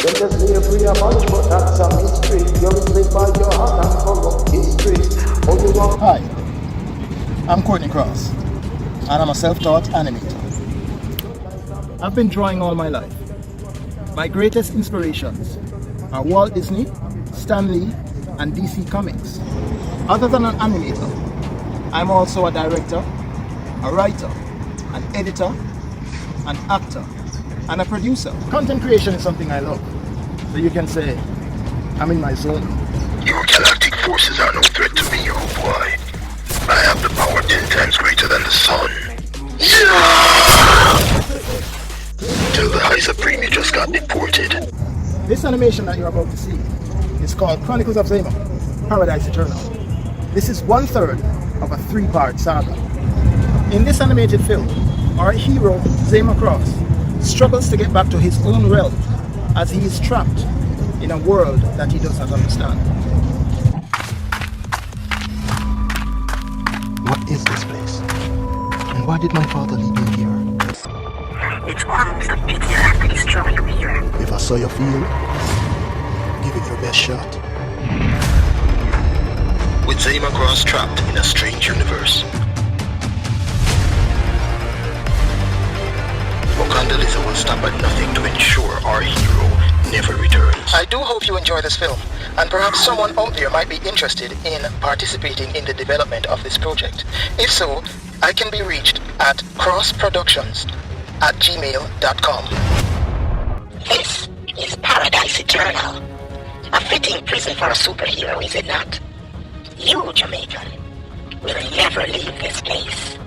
Them the slavery abolish, but that's a mystery. You're enslaved by your heart and corrupt history. Oh, you want... Hi, I'm Courtney Chross, and I'm a self-taught animator. I've been drawing all my life. My greatest inspirations are Walt Disney, Stan Lee, and DC Comics. Other than an animator, I'm also a director, a writer, an editor, an actor, and a producer. Content creation is something I love, so you can say I'm in my zone. Your galactic forces are no threat to me, oh boy. I have the power 10 times greater than the sun. Till the High Supreme you just got deported. This animation that you're about to see is called Chronicles of Zema, Paradise Eternal. This is 1/3 of a 3-part saga. In this animated film, our hero, Zema Cross, struggles to get back to his own realm as he is trapped in a world that he does not understand. What is this place? And why did my father leave me here? It's almost a pity I have to destroy you here. If I saw your field, give it your best shot. With Zema Cross trapped in a strange universe, Wakandaliza will stop at nothing to ensure our hero never returns. I do hope you enjoy this film, and perhaps someone out there might be interested in participating in the development of this project. If so, I can be reached at crossproductions@gmail.com. This is Paradise Eternal. A fitting prison for a superhero, is it not? You, Jamaican, will never leave this place.